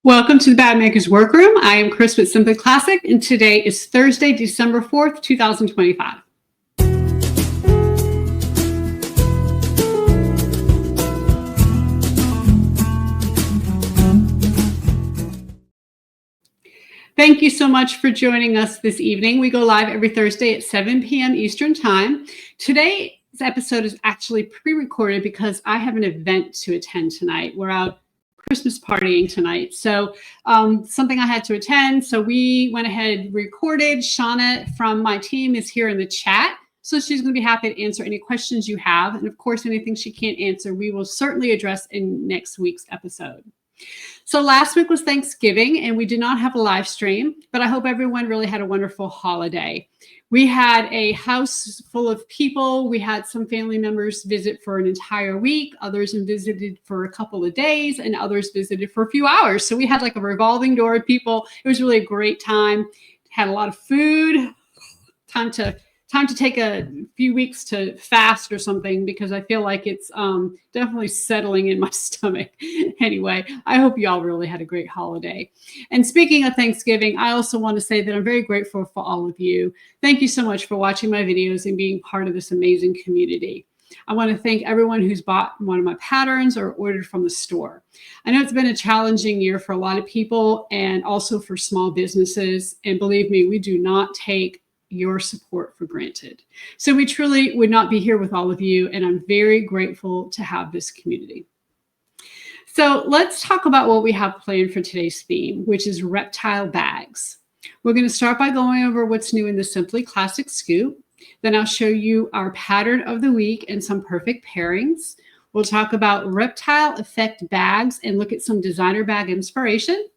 Welcome to the Bagmaker's Workroom. I am Chris with Simply Classic, and today is Thursday, December 4th, 2025. Thank you so much for joining us this evening. We go live every Thursday at 7 p.m. Eastern Time. Today's episode is actually pre-recorded because I have an event to attend tonight. We're out Christmas partying tonight. So something I had to attend. So we went ahead, recorded. Shauna from my team is here in the chat. So she's going to be happy to answer any questions you have. And of course, anything she can't answer, we will certainly address in next week's episode. So last week was Thanksgiving and we did not have a live stream, but I hope everyone really had a wonderful holiday. We had a house full of people. We had some family members visit for an entire week. Others visited for a couple of days and others visited for a few hours. So we had like a revolving door of people. It was really a great time. Had a lot of food. Time to take a few weeks to fast or something because I feel like it's definitely settling in my stomach. Anyway, I hope you all really had a great holiday. And speaking of Thanksgiving, I also want to say that I'm very grateful for all of you. Thank you so much for watching my videos and being part of this amazing community. I want to thank everyone who's bought one of my patterns or ordered from the store. I know it's been a challenging year for a lot of people and also for small businesses. And believe me, we do not take your support for granted. So we truly would not be here with all of you, and I'm very grateful to have this community. So let's talk about what we have planned for today's theme, which is reptile bags. We're going to start by going over what's new in the Simply Classic Scoop. Then I'll show you our pattern of the week and some perfect pairings. We'll talk about reptile effect bags and look at some designer bag inspiration.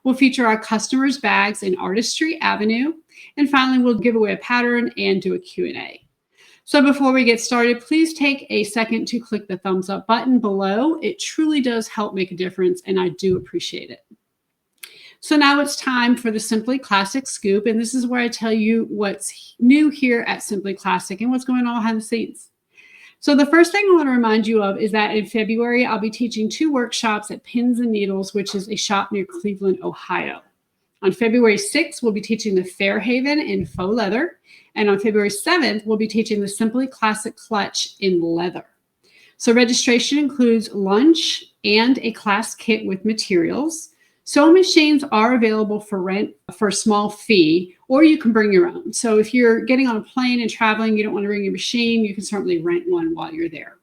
We'll feature our customers' bags in Artistry Avenue. And finally, we'll give away a pattern and do a Q&A. So before we get started, please take a second to click the thumbs up button below. It truly does help make a difference, and I do appreciate it. So now it's time for the Simply Classic Scoop, and this is where I tell you what's new here at Simply Classic and what's going on behind the scenes. So the first thing I want to remind you of is that in February, I'll be teaching 2 workshops at Pins and Needles, which is a shop near Cleveland, Ohio. On February 6th, we'll be teaching the Fairhaven in faux leather. And on February 7th, we'll be teaching the Simply Classic Clutch in leather. So registration includes lunch and a class kit with materials. Sewing machines are available for rent for a small fee, or you can bring your own. So if you're getting on a plane and traveling, you don't want to bring your machine, you can certainly rent one while you're there.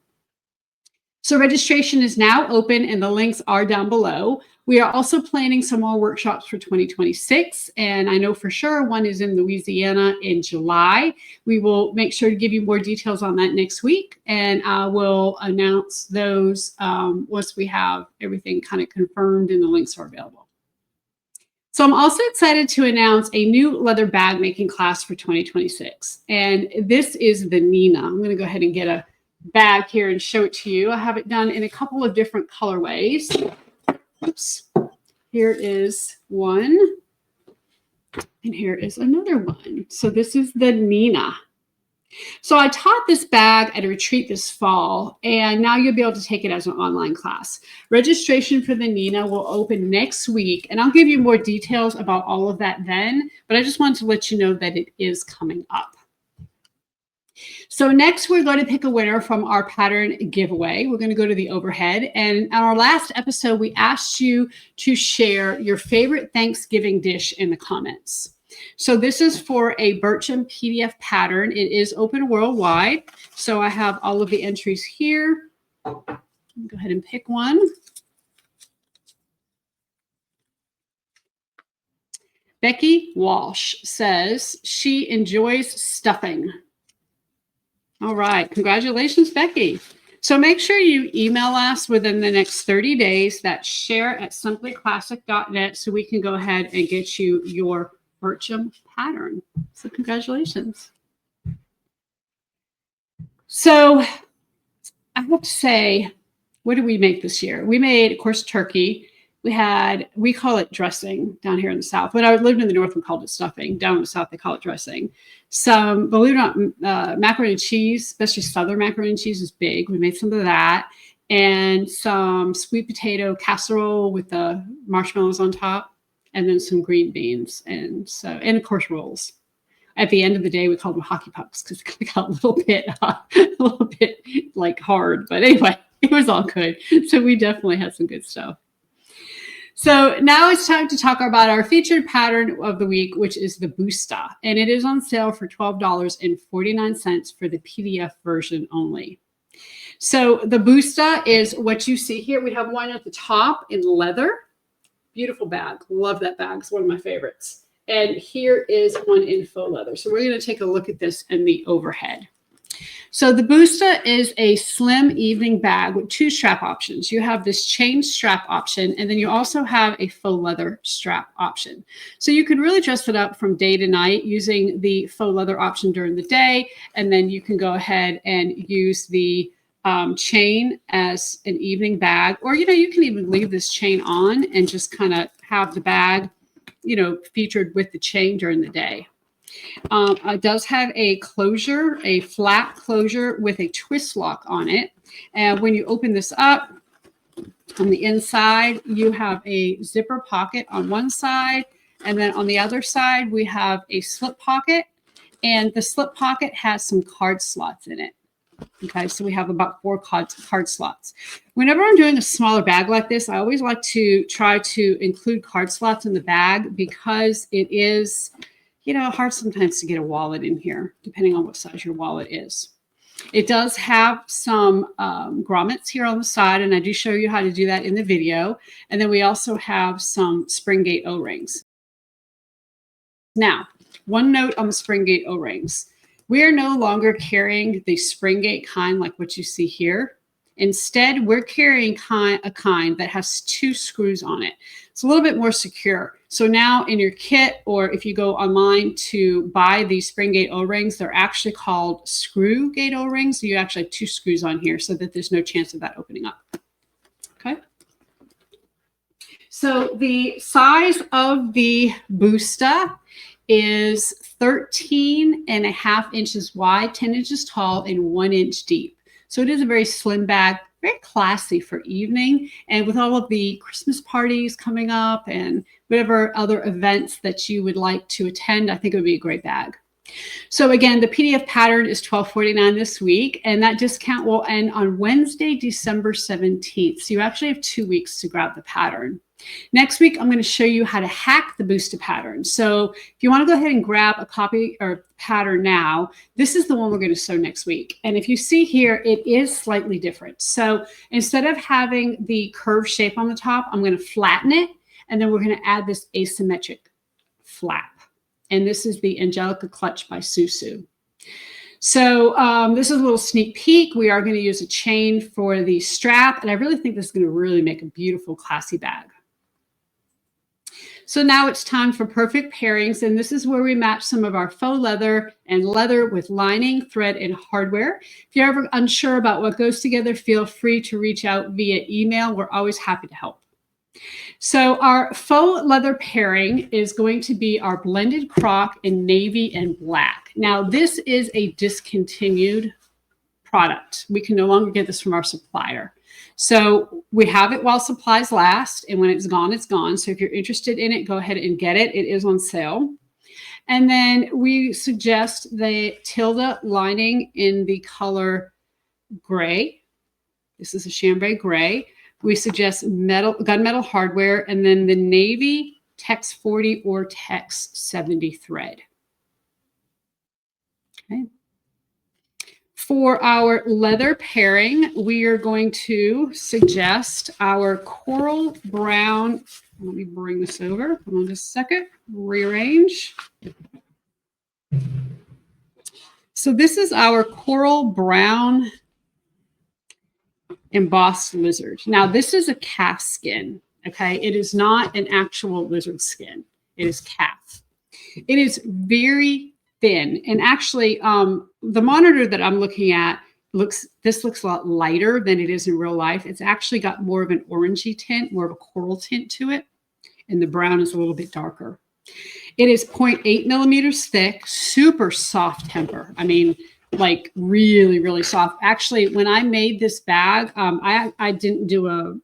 So registration is now open and the links are down below. We are also planning some more workshops for 2026. And I know for sure one is in Louisiana in July. We will make sure to give you more details on that next week. And I will announce those once we have everything kind of confirmed and the links are available. So I'm also excited to announce a new leather bag making class for 2026. And this is the Nina. I'm going to go ahead and get a bag here and show it to you. I have it done in a couple of different colorways. Oops. Here is one. And here is another one. So this is the Nina. So I taught this bag at a retreat this fall, and now you'll be able to take it as an online class. Registration for the Nina will open next week, and I'll give you more details about all of that then, but I just wanted to let you know that it is coming up. So next, we're going to pick a winner from our pattern giveaway. We're going to go to the overhead. And on our last episode, we asked you to share your favorite Thanksgiving dish in the comments. So this is for a Bircham PDF pattern. It is open worldwide. So I have all of the entries here. Go ahead and pick one. Becky Walsh says she enjoys stuffing. All right. Congratulations, Becky. So make sure you email us within the next 30 days. That's share@simplyclassic.net so we can go ahead and get you your Bircham pattern. So congratulations. So I have to say, what did we make this year? We made, of course, turkey. We call it dressing down here in the South. When I lived in the North, we called it stuffing. Down in the South, they call it dressing. Some, believe it or not, macaroni and cheese, especially Southern macaroni and cheese, is big. We made some of that. and some sweet potato casserole with the marshmallows on top, and then some green beans, and of course rolls. At the end of the day, we call them hockey pucks because they got a little bit like hard. But anyway, it was all good. So we definitely had some good stuff. So now it's time to talk about our featured pattern of the week, which is the Busta. And it is on sale for $12.49 for the PDF version only. So the Busta is what you see here. We have one at the top in leather. Beautiful bag. Love that bag. It's one of my favorites. And here is one in faux leather. So we're going to take a look at this in the overhead. So the Busta is a slim evening bag with 2 strap options. You have this chain strap option, and then you also have a faux leather strap option. So you can really dress it up from day to night using the faux leather option during the day, and then you can go ahead and use the chain as an evening bag, or you can even leave this chain on and just kind of have the bag featured with the chain during the day. It does have a closure, a flat closure with a twist lock on it. And when you open this up, on the inside, you have a zipper pocket on one side. And then on the other side, we have a slip pocket. And the slip pocket has some card slots in it. Okay, so we have about 4 card slots. Whenever I'm doing a smaller bag like this, I always like to try to include card slots in the bag because it is, hard sometimes to get a wallet in here, depending on what size your wallet is. It does have some grommets here on the side, and I do show you how to do that in the video. And then we also have some spring gate O-rings. Now, one note on the spring gate O-rings. We are no longer carrying the spring gate kind like what you see here. Instead, we're carrying a kind that has 2 screws on it. It's a little bit more secure. So now in your kit, or if you go online to buy these spring gate O-rings, they're actually called screw gate O-rings. So you actually have 2 screws on here so that there's no chance of that opening up. Okay. So the size of the Busta is 13.5 inches wide, 10 inches tall, and 1 inch deep. So it is a very slim bag, very classy for evening. And with all of the Christmas parties coming up and whatever other events that you would like to attend, I think it would be a great bag. So again, the PDF pattern is $12.49 this week, and that discount will end on Wednesday, December 17th. So you actually have 2 weeks to grab the pattern. Next week, I'm going to show you how to hack the Busta pattern. So if you want to go ahead and grab a copy or pattern now, this is the one we're going to sew next week. And if you see here, it is slightly different. So instead of having the curved shape on the top, I'm going to flatten it, and then we're going to add this asymmetric flap. And this is the Angelica Clutch by Susu. So this is a little sneak peek. We are going to use a chain for the strap, and I really think this is going to really make a beautiful, classy bag. So now it's time for perfect pairings, and this is where we match some of our faux leather and leather with lining, thread, and hardware. If you're ever unsure about what goes together, feel free to reach out via email. We're always happy to help. So our faux leather pairing is going to be our blended croc in navy and black. Now, this is a discontinued product. We can no longer get this from our supplier. So we have it while supplies last, and when it's gone, it's gone. So if you're interested in it, go ahead and get it. It is on sale. And then we suggest the Tilda lining in the color gray. This is a chambray gray. We suggest gunmetal hardware, and then the navy Tex 40 or Tex 70 thread. Okay. For our leather pairing, we are going to suggest our coral brown. Let me bring this over. Hold on just a second. Rearrange. So this is our coral brown embossed lizard. Now, this is a calf skin. Okay, it is not an actual lizard skin. It is calf. It is very thin, and actually the monitor that I'm looking at looks a lot lighter than it is in real life. It's actually got more of an orangey tint, more of a coral tint to it, and the brown is a little bit darker. It is 0.8 millimeters thick, super soft temper. I mean, like really, really soft. Actually, when I made this bag, I didn't do a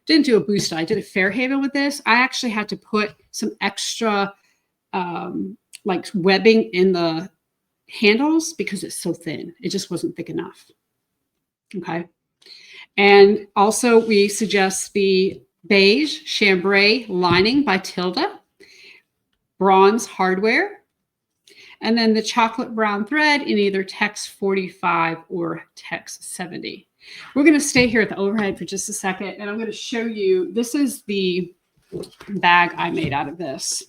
Busta. I did a Fairhaven with this. I actually had to put some extra like webbing in the handles because it's so thin. It just wasn't thick enough. Okay. And also we suggest the beige chambray lining by Tilda, bronze hardware, and then the chocolate brown thread in either Tex 45 or Tex 70. We're going to stay here at the overhead for just a second, and I'm going to show you, this is the bag I made out of this.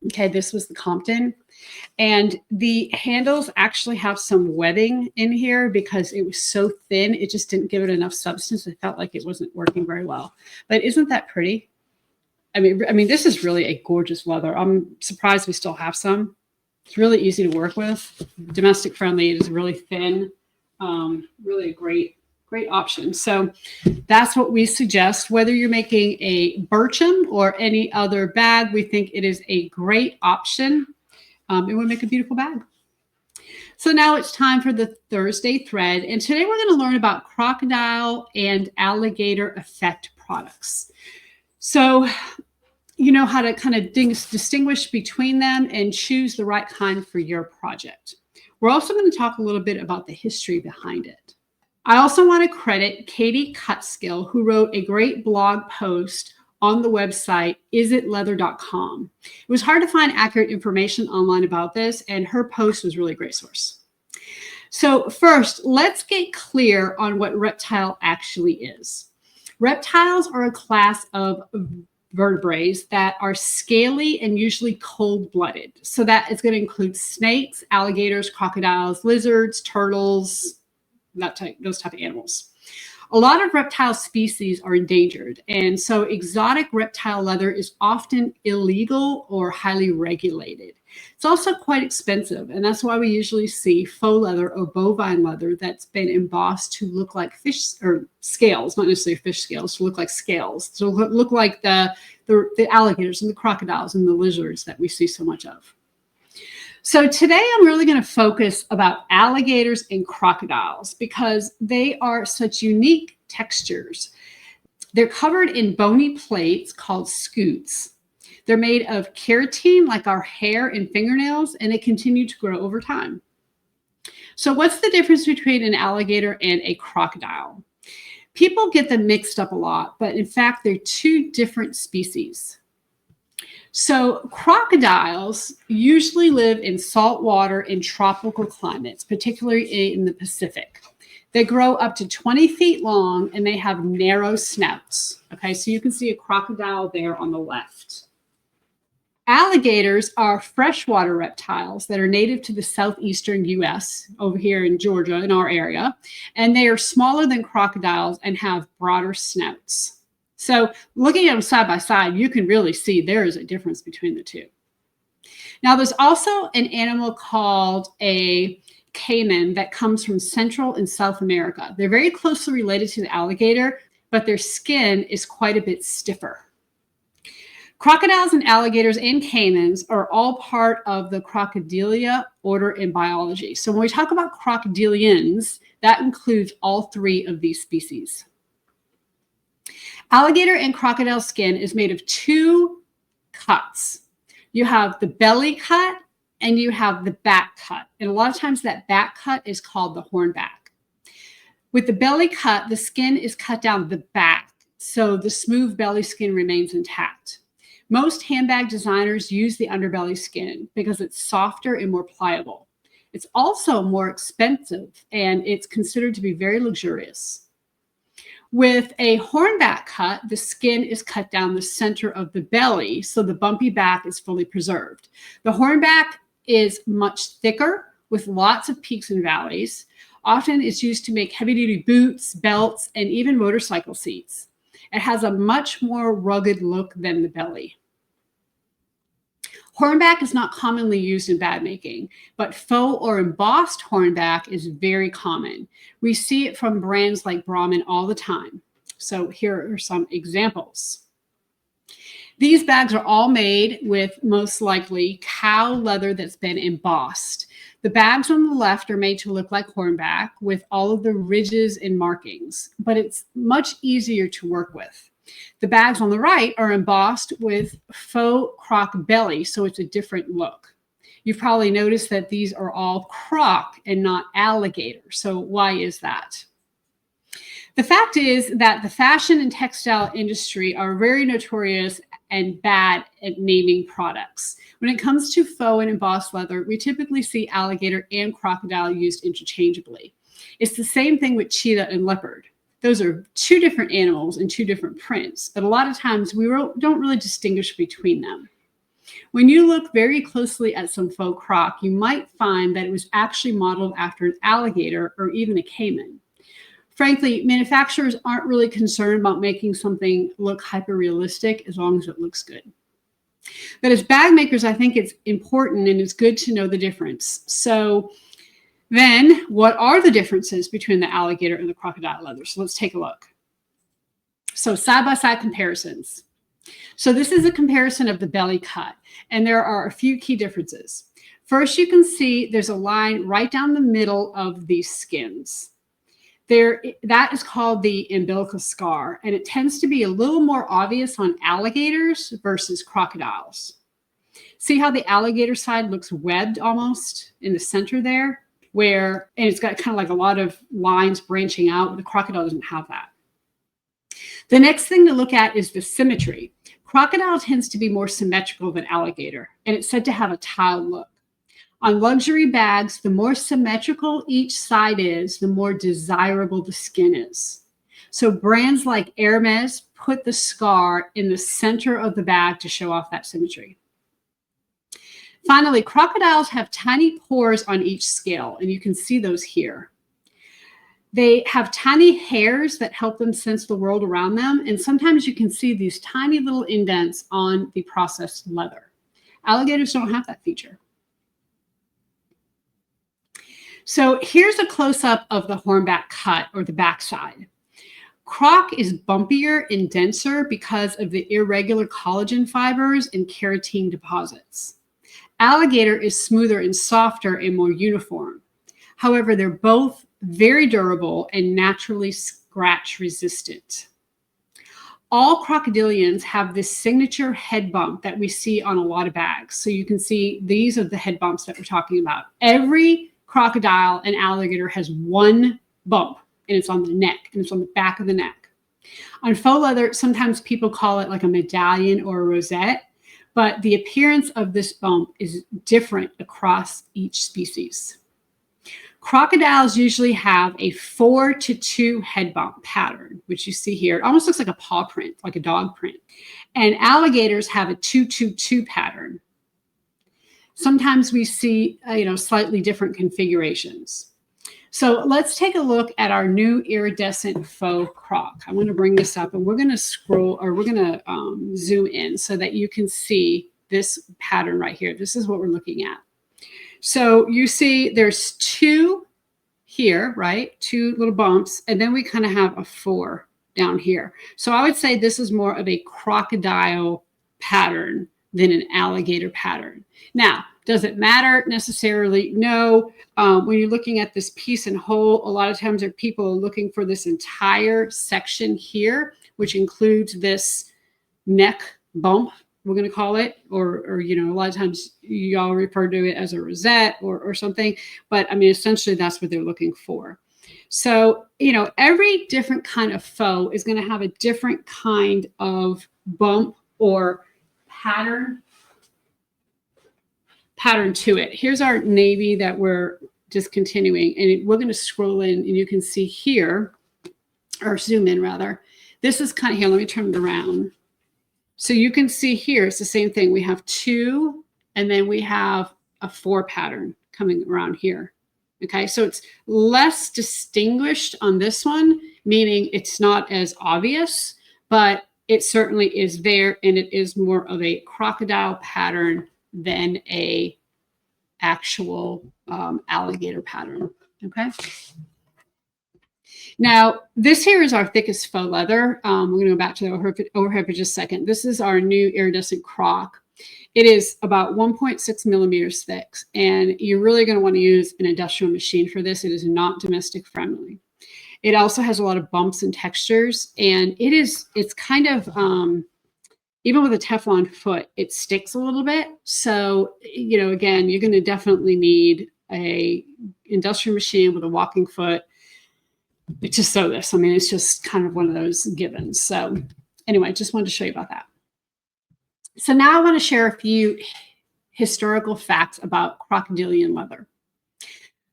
Okay, this was the Compton. And the handles actually have some webbing in here because it was so thin. It just didn't give it enough substance. It felt like it wasn't working very well. But isn't that pretty? I mean, this is really a gorgeous leather. I'm surprised we still have some. It's really easy to work with. Domestic friendly. It is really thin. Really a great option. So that's what we suggest. Whether you're making a Bircham or any other bag, we think it is a great option. It would make a beautiful bag. So now it's time for the Thursday thread. And today we're going to learn about crocodile and alligator effect products. So you know how to kind of distinguish between them and choose the right kind for your project. We're also going to talk a little bit about the history behind it. I also want to credit Katie Cutskill, who wrote a great blog post on the website, isitleather.com. It was hard to find accurate information online about this, and her post was really a great source. So first, let's get clear on what reptile actually is. Reptiles are a class of vertebrates that are scaly and usually cold-blooded. So that is going to include snakes, alligators, crocodiles, lizards, turtles, those type of animals. A lot of reptile species are endangered, and so exotic reptile leather is often illegal or highly regulated. It's also quite expensive, and that's why we usually see faux leather or bovine leather that's been embossed to look like fish or scales, not necessarily fish scales, to look like scales, to look like the alligators and the crocodiles and the lizards that we see so much of. So today I'm really going to focus about alligators and crocodiles because they are such unique textures. They're covered in bony plates called scutes. They're made of keratin, like our hair and fingernails, and they continue to grow over time. So what's the difference between an alligator and a crocodile? People get them mixed up a lot, but in fact, they're two different species. So crocodiles usually live in salt water in tropical climates, particularly in the Pacific. They grow up to 20 feet long and they have narrow snouts. Okay, so you can see a crocodile there on the left. Alligators are freshwater reptiles that are native to the southeastern U.S., over here in Georgia, in our area, and they are smaller than crocodiles and have broader snouts. So looking at them side by side, you can really see there is a difference between the two. Now, there's also an animal called a caiman that comes from Central and South America. They're very closely related to the alligator, but their skin is quite a bit stiffer. Crocodiles and alligators and caimans are all part of the Crocodilia order in biology. So when we talk about crocodilians, that includes all three of these species. Alligator and crocodile skin is made of two cuts. You have the belly cut and you have the back cut. And a lot of times that back cut is called the hornback. With the belly cut, the skin is cut down the back, so the smooth belly skin remains intact. Most handbag designers use the underbelly skin because it's softer and more pliable. It's also more expensive and it's considered to be very luxurious. With a hornback cut, the skin is cut down the center of the belly, so the bumpy back is fully preserved. The hornback is much thicker with lots of peaks and valleys. Often it's used to make heavy-duty boots, belts, and even motorcycle seats. It has a much more rugged look than the belly. Hornback is not commonly used in bag making, but faux or embossed hornback is very common. We see it from brands like Brahmin all the time. So here are some examples. These bags are all made with most likely cow leather that's been embossed. The bags on the left are made to look like hornback with all of the ridges and markings, but it's much easier to work with. The bags on the right are embossed with faux croc belly, so it's a different look. You've probably noticed that these are all croc and not alligator. So why is that? The fact is that the fashion and textile industry are very notorious and bad at naming products. When it comes to faux and embossed leather, we typically see alligator and crocodile used interchangeably. It's the same thing with cheetah and leopard. Those are two different animals and two different prints, but a lot of times we don't really distinguish between them. When you look very closely at some faux croc, you might find that it was actually modeled after an alligator or even a caiman. Frankly, manufacturers aren't really concerned about making something look hyper-realistic as long as it looks good. But as bag makers, I think it's important and it's good to know the difference. So then what are the differences between the alligator and the crocodile leather? So let's take a look. So side-by-side comparisons. So this is a comparison of the belly cut, and there are a few key differences. First, you can see there's a line right down the middle of these skins. That is called the umbilical scar, and it tends to be a little more obvious on alligators versus crocodiles. See how the alligator side looks webbed almost in the center there, and it's got kind of like a lot of lines branching out. The crocodile doesn't have that. The next thing to look at is the symmetry. Crocodile tends to be more symmetrical than alligator, and it's said to have a tiled look. On luxury bags, the more symmetrical each side is, the more desirable the skin is. So brands like Hermes put the scar in the center of the bag to show off that symmetry. Finally, crocodiles have tiny pores on each scale, and you can see those here. They have tiny hairs that help them sense the world around them, and sometimes you can see these tiny little indents on the processed leather. Alligators don't have that feature. So here's a close-up of the hornback cut, or the backside. Croc is bumpier and denser because of the irregular collagen fibers and keratin deposits. Alligator is smoother and softer and more uniform. However, they're both very durable and naturally scratch resistant. All crocodilians have this signature head bump that we see on a lot of bags. So you can see these are the head bumps that we're talking about. Every crocodile and alligator has one bump, and it's on the neck, and it's on the back of the neck. On faux leather, sometimes people call it like a medallion or a rosette, but the appearance of this bump is different across each species. Crocodiles usually have a 4-to-2 head bump pattern, which you see here. It almost looks like a paw print, like a dog print. And alligators have a 2-to-2 pattern. Sometimes we see, slightly different configurations. So let's take a look at our new iridescent faux croc. I'm going to bring this up, and we're going to zoom in so that you can see this pattern right here. This is what we're looking at. So you see there's two here, right? Two little bumps, and then we kind of have a 4 down here. So I would say this is more of a crocodile pattern than an alligator pattern. Now, does it matter necessarily? No. When you're looking at this piece in whole, a lot of times people are looking for this entire section here, which includes this neck bump, we're going to call it, or a lot of times y'all refer to it as a rosette or something. But I mean, essentially that's what they're looking for. So, every different kind of faux is going to have a different kind of bump or pattern to it. Here's our navy that we're discontinuing, and we're going to scroll in, and you can see here, or zoom in rather. This is kind of here. Let me turn it around. So you can see here, it's the same thing. We have 2, and then we have a 4 pattern coming around here. Okay, so it's less distinguished on this one, meaning it's not as obvious, but it certainly is there, and it is more of a crocodile pattern than a actual alligator pattern. Okay. Now, this here is our thickest faux leather. We're going to go back to the overhead for just a second. This is our new iridescent croc. It is about 1.6 millimeters thick, and you're really going to want to use an industrial machine for this. It is not domestic friendly. It also has a lot of bumps and textures, and it's kind of, even with a Teflon foot, it sticks a little bit. So, again, you're going to definitely need a industrial machine with a walking foot to sew this. I mean, it's just kind of one of those givens. So anyway, just wanted to show you about that. So now I want to share a few historical facts about crocodilian leather.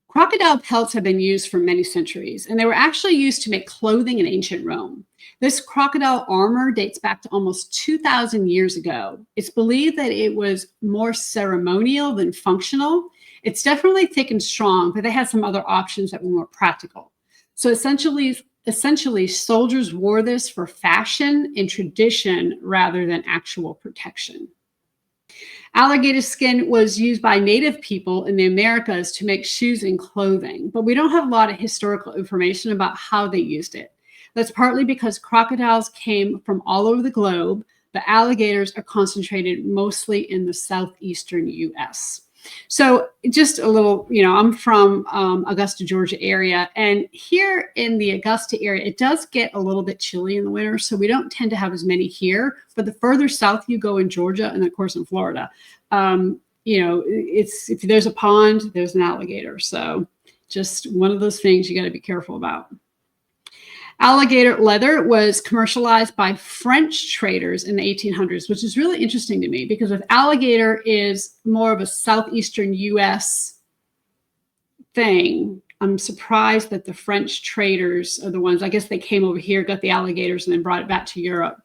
Crocodile pelts have been used for many centuries, and they were actually used to make clothing in ancient Rome. This crocodile armor dates back to almost 2,000 years ago. It's believed that it was more ceremonial than functional. It's definitely thick and strong, but they had some other options that were more practical. So essentially, soldiers wore this for fashion and tradition rather than actual protection. Alligator skin was used by native people in the Americas to make shoes and clothing, but we don't have a lot of historical information about how they used it. That's partly because crocodiles came from all over the globe, but alligators are concentrated mostly in the southeastern US. So just a little, I'm from Augusta, Georgia area, and here in the Augusta area, it does get a little bit chilly in the winter, so we don't tend to have as many here. But the further south you go in Georgia, and of course in Florida, it's if there's a pond, there's an alligator. So just one of those things you got to be careful about. Alligator leather was commercialized by French traders in the 1800s, which is really interesting to me because if alligator is more of a southeastern US thing, I'm surprised that the French traders are the ones, I guess they came over here, got the alligators, and then brought it back to Europe.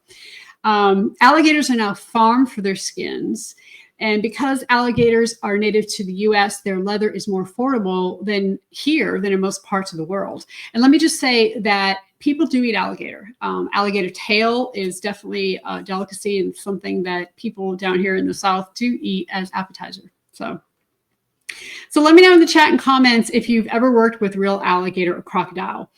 Alligators are now farmed for their skins. And because alligators are native to the US, their leather is more affordable than in most parts of the world. And let me just say that people do eat alligator. Alligator tail is definitely a delicacy and something that people down here in the South do eat as appetizer. So let me know in the chat and comments if you've ever worked with real alligator or crocodile.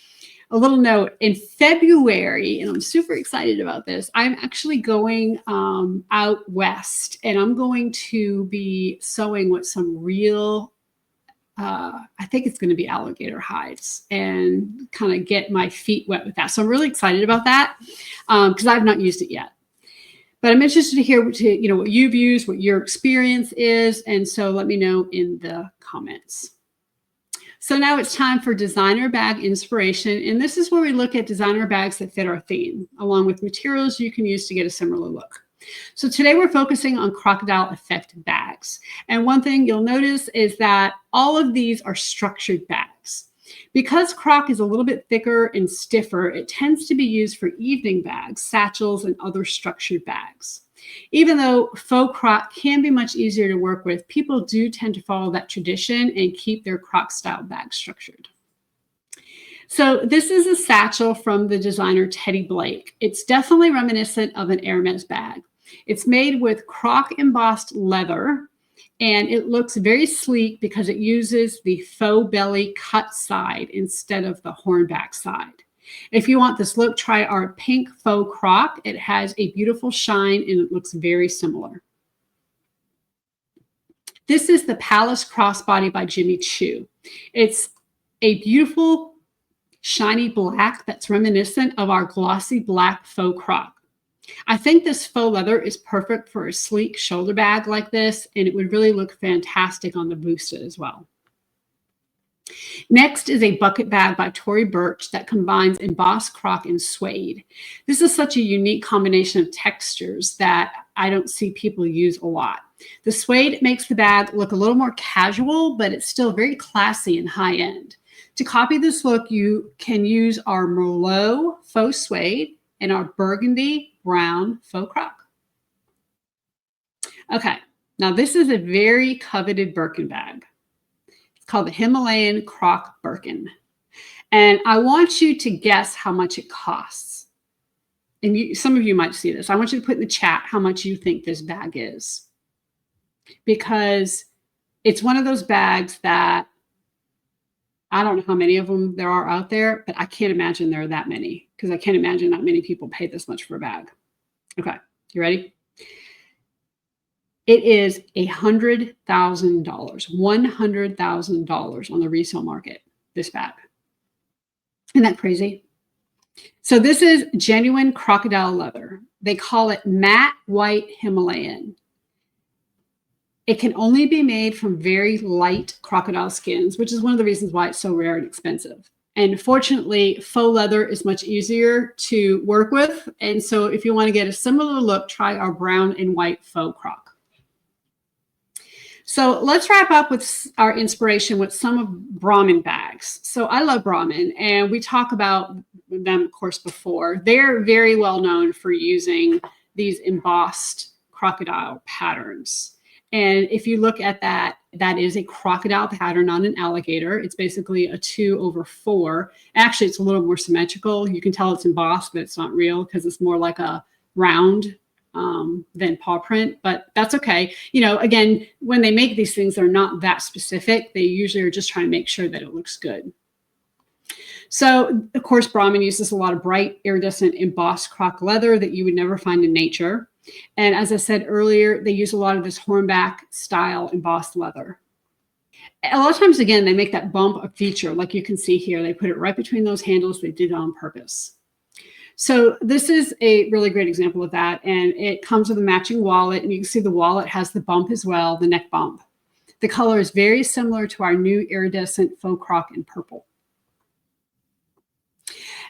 A little note, in February, and I'm super excited about this, I'm actually going out west, and I'm going to be sewing with some real, I think it's going to be alligator hides, and kind of get my feet wet with that. So I'm really excited about that because I've not used it yet. But I'm interested to hear what you've used, what your experience is, and so let me know in the comments. So now it's time for designer bag inspiration. And this is where we look at designer bags that fit our theme, along with materials you can use to get a similar look. So today we're focusing on crocodile effect bags. And one thing you'll notice is that all of these are structured bags. Because Croc is a little bit thicker and stiffer, it tends to be used for evening bags, satchels, and other structured bags. Even though faux Croc can be much easier to work with, people do tend to follow that tradition and keep their Croc style bags structured. So this is a satchel from the designer Teddy Blake. It's definitely reminiscent of an Hermes bag. It's made with Croc embossed leather, and it looks very sleek because it uses the faux belly cut side instead of the hornback side. If you want this look, try our pink faux Croc. It has a beautiful shine and it looks very similar. This is the Palace Crossbody by Jimmy Choo. It's a beautiful shiny black that's reminiscent of our glossy black faux Croc. I think this faux leather is perfect for a sleek shoulder bag like this, and it would really look fantastic on the Busta as well. Next is a bucket bag by Tory Burch that combines embossed Croc and suede. This is such a unique combination of textures that I don't see people use a lot. The suede makes the bag look a little more casual, but it's still very classy and high-end. To copy this look, you can use our Merlot faux suede and our burgundy brown faux Croc. Okay, now this is a very coveted Birkin bag. It's called the Himalayan Croc Birkin. And I want you to guess how much it costs. And some of you might see this. I want you to put in the chat how much you think this bag is. Because it's one of those bags that I don't know how many of them there are out there, but I can't imagine there are that many because I can't imagine that many people pay this much for a bag. Okay, you ready? 3, 2, 1. 1. It is $100,000 on the resale market, this bag. Isn't that crazy? So this is genuine crocodile leather. They call it matte white Himalayan. It can only be made from very light crocodile skins, which is one of the reasons why it's so rare and expensive. And fortunately, faux leather is much easier to work with. And so if you want to get a similar look, try our brown and white faux croc. So let's wrap up with our inspiration with some of Brahmin bags. So I love Brahmin, and we talk about them, of course, before. They're very well known for using these embossed crocodile patterns. And if you look at that, that is a crocodile pattern, not an alligator. It's basically a 2/4. Actually, it's a little more symmetrical. You can tell it's embossed, but it's not real because it's more like a round than paw print, but that's okay. You know, again, when they make these things, they're not that specific. They usually are just trying to make sure that it looks good. So, of course, Brahmin uses a lot of bright, iridescent, embossed croc leather that you would never find in nature. And as I said earlier, they use a lot of this hornback style embossed leather. A lot of times, again, they make that bump a feature, like you can see here. They put it right between those handles. They did it on purpose. So this is a really great example of that. And it comes with a matching wallet. And you can see the wallet has the bump as well, the neck bump. The color is very similar to our new iridescent faux croc in purple.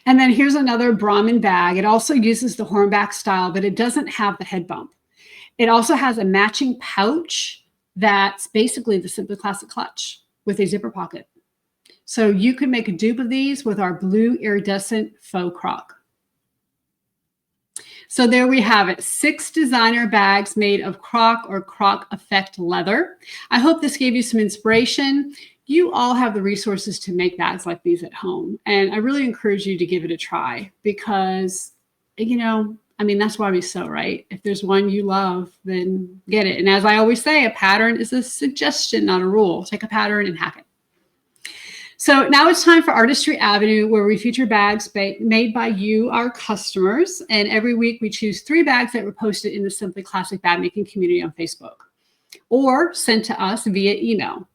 And then here's another Brahmin bag. It also uses the hornback style, but it doesn't have the head bump. It also has a matching pouch that's basically the Simply Classic clutch with a zipper pocket. So you could make a dupe of these with our blue iridescent faux croc. So there we have it, 6 designer bags made of croc or croc effect leather. I hope this gave you some inspiration. You all have the resources to make bags like these at home. And I really encourage you to give it a try because, you know, I mean, that's why we sew, right? If there's one you love, then get it. And as I always say, a pattern is a suggestion, not a rule. Take a pattern and hack it. So now it's time for Artistry Avenue, where we feature bags made by you, our customers. And every week we choose 3 bags that were posted in the Simply Classic bag making community on Facebook or sent to us via email.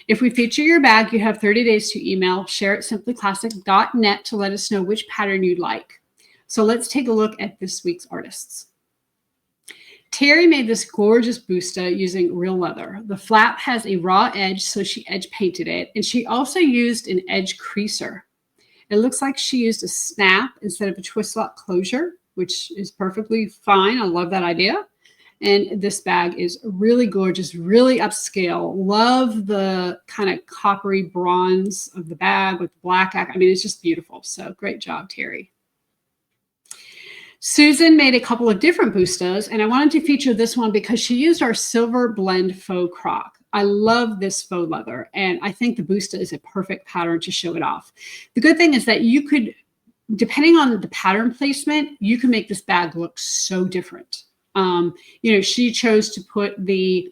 If we feature your bag, you have 30 days to email share@simplyclassic.net to let us know which pattern you'd like. So let's take a look at this week's artists. Terry made this gorgeous Busta using real leather. The flap has a raw edge, so she edge painted it. And she also used an edge creaser. It looks like she used a snap instead of a twist lock closure, which is perfectly fine. I love that idea. And this bag is really gorgeous, really upscale. Love the kind of coppery bronze of the bag with black. I mean, it's just beautiful. So great job, Terry. Susan made a couple of different Bustas, and I wanted to feature this one because she used our silver blend faux croc. I love this faux leather, and I think the Busta is a perfect pattern to show it off. The good thing is that you could, depending on the pattern placement, you can make this bag look so different. You know, she chose to put the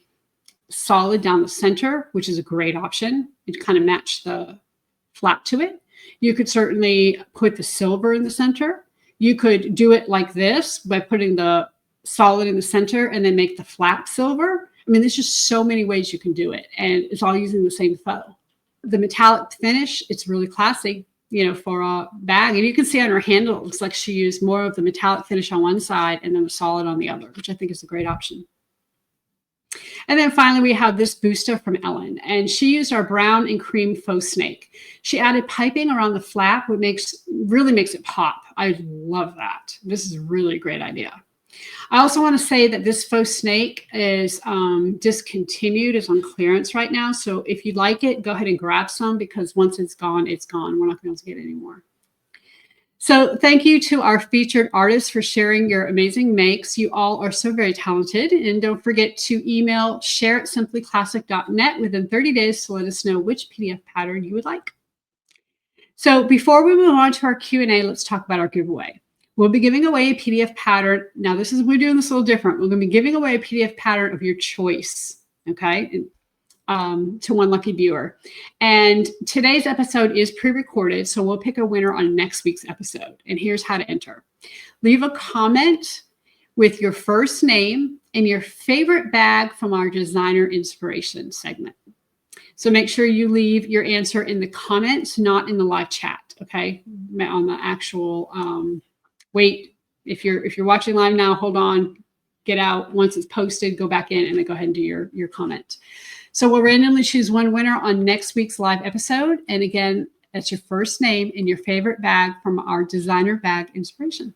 solid down the center, which is a great option. It kind of matched the flap to it. You could certainly put the silver in the center. You could do it like this by putting the solid in the center and then make the flap silver. I mean, there's just so many ways you can do it. And it's all using the same faux. The metallic finish, it's really classy, you know, for a bag. And you can see on her handle, it looks like she used more of the metallic finish on one side and then the solid on the other, which I think is a great option. And then finally, we have this Busta from Ellen, and she used our brown and cream faux snake. She added piping around the flap, which really makes it pop. I love that. This is a really great idea. I also want to say that this faux snake is discontinued. It's on clearance right now. So if you'd like it, go ahead and grab some because once it's gone, it's gone. We're not going to be able to get it anymore. So thank you to our featured artists for sharing your amazing makes. You all are so very talented. And don't forget to email share@simplyclassic.net within 30 days to let us know which PDF pattern you would like. So before we move on to our Q&A, let's talk about our giveaway. We'll be giving away a PDF pattern. Now, we're doing this a little different. We're going to be giving away a PDF pattern of your choice, okay? To one lucky viewer. And today's episode is pre-recorded, so we'll pick a winner on next week's episode. And here's how to enter. Leave a comment with your first name and your favorite bag from our designer inspiration segment. So make sure you leave your answer in the comments, not in the live chat, okay? On the actual, wait, if you're watching live now, hold on, get out. Once it's posted, go back in and then go ahead and do your comment. So we'll randomly choose one winner on next week's live episode. And again, that's your first name and your favorite bag from our designer bag inspiration.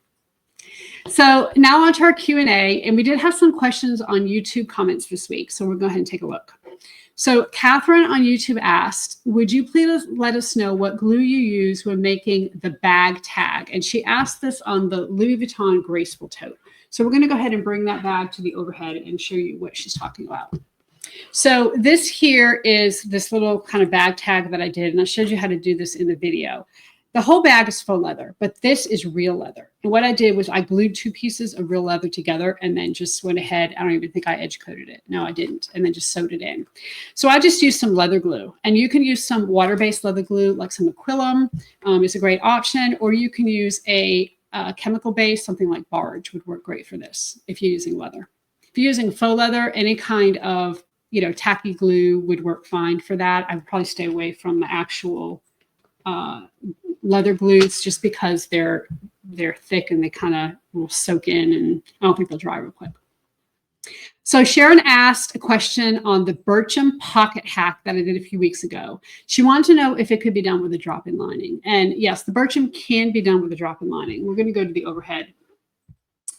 So now on to our Q&A, and we did have some questions on YouTube comments this week. So we'll go ahead and take a look. So Catherine on YouTube asked, would you please let us know what glue you use when making the bag tag? And she asked this on the Louis Vuitton Graceful Tote. So we're going to go ahead and bring that bag to the overhead and show you what she's talking about. So this here is this little kind of bag tag that I did, and I showed you how to do this in the video. The whole bag is faux leather, but this is real leather. And what I did was I glued 2 pieces of real leather together and then just went ahead. I don't even think I edge coated it. No, I didn't. And then just sewed it in. So I just used some leather glue, and you can use some water-based leather glue, like some Aquilum is a great option, or you can use a chemical base, something like Barge would work great for this if you're using leather. If you're using faux leather, any kind of, tacky glue would work fine for that. I would probably stay away from the actual leather glues just because they're thick and they kind of will soak in, and I don't think they'll dry real quick. So Sharon asked a question on the Bircham pocket hack that I did a few weeks ago. She wanted to know if it could be done with a drop-in lining. And yes, the Bircham can be done with a drop-in lining. We're going to go to the overhead,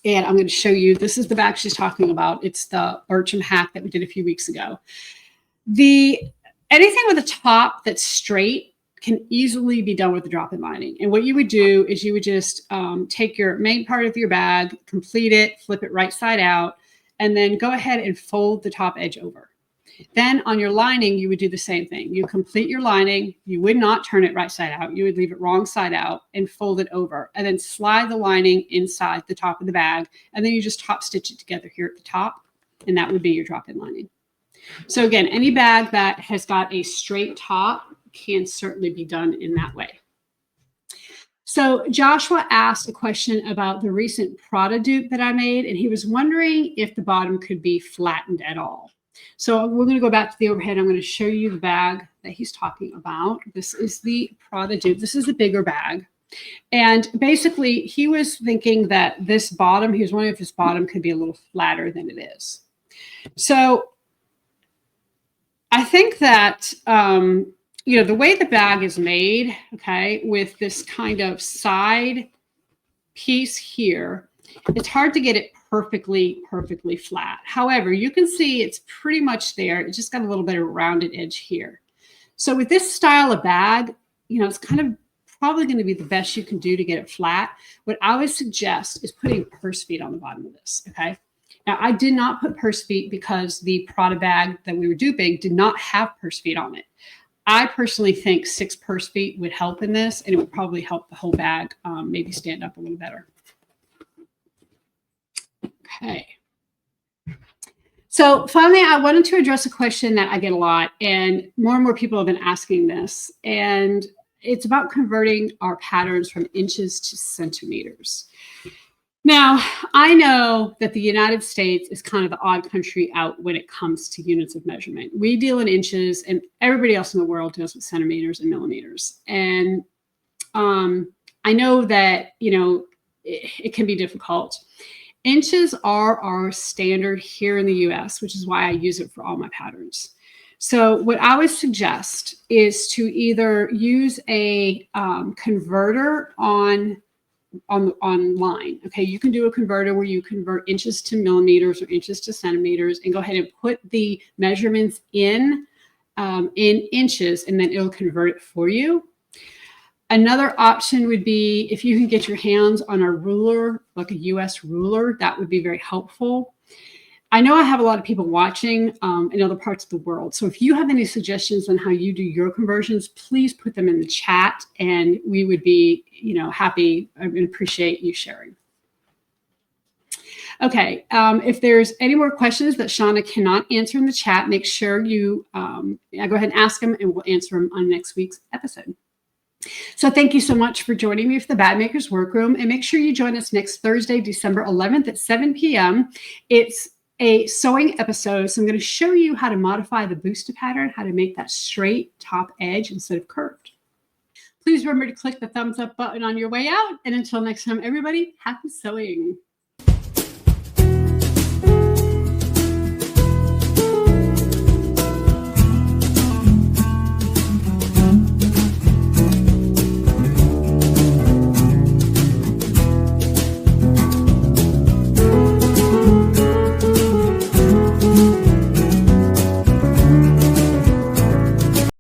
and I'm going to show you. This is the bag she's talking about. It's the Bircham hack that we did a few weeks ago. Anything with a top that's straight can easily be done with the drop-in lining. And what you would do is you would just take your main part of your bag, complete it, flip it right side out, and then go ahead and fold the top edge over. Then on your lining, you would do the same thing. You complete your lining. You would not turn it right side out. You would leave it wrong side out and fold it over, and then slide the lining inside the top of the bag. And then you just top stitch it together here at the top, and that would be your drop-in lining. So again, any bag that has got a straight top can certainly be done in that way. So Joshua asked a question about the recent Prada dupe that I made, and he was wondering if the bottom could be flattened at all. So we're going to go back to the overhead. I'm going to show you the bag that he's talking about. This is the Prada dupe. This is a bigger bag. And basically, he was thinking that this bottom, he was wondering if this bottom could be a little flatter than it is. So I think that the way the bag is made, okay, with this kind of side piece here, it's hard to get it perfectly flat. However, you can see it's pretty much there. It just got a little bit of a rounded edge here. So with this style of bag, it's kind of probably going to be the best you can do to get it flat. What I would suggest is putting purse feet on the bottom of this, okay? Now, I did not put purse feet because the Prada bag that we were duping did not have purse feet on it. I personally think 6 purse feet would help in this, and it would probably help the whole bag maybe stand up a little better. Okay. So finally, I wanted to address a question that I get a lot, and more people have been asking this, and it's about converting our patterns from inches to centimeters. Now, I know that the United States is kind of the odd country out when it comes to units of measurement. We deal in inches, and everybody else in the world deals with centimeters and millimeters. And I know that, it can be difficult. Inches are our standard here in the US, which is why I use it for all my patterns. So what I would suggest is to either use a converter online. Okay, you can do a converter where you convert inches to millimeters or inches to centimeters, and go ahead and put the measurements in inches, and then it'll convert it for you. Another option would be if you can get your hands on a ruler, like a US ruler, that would be very helpful. I know I have a lot of people watching in other parts of the world. So if you have any suggestions on how you do your conversions, please put them in the chat, and we would be, happy and appreciate you sharing. Okay, if there's any more questions that Shauna cannot answer in the chat, make sure you go ahead and ask them, and we'll answer them on next week's episode. So thank you so much for joining me for the Bagmakers Workroom, and make sure you join us next Thursday, December 11th at 7 p.m. It's a sewing episode, so I'm going to show you how to modify the Busta pattern, how to make that straight top edge instead of curved. Please remember to click the thumbs up button on your way out, and until next time, everybody, happy sewing.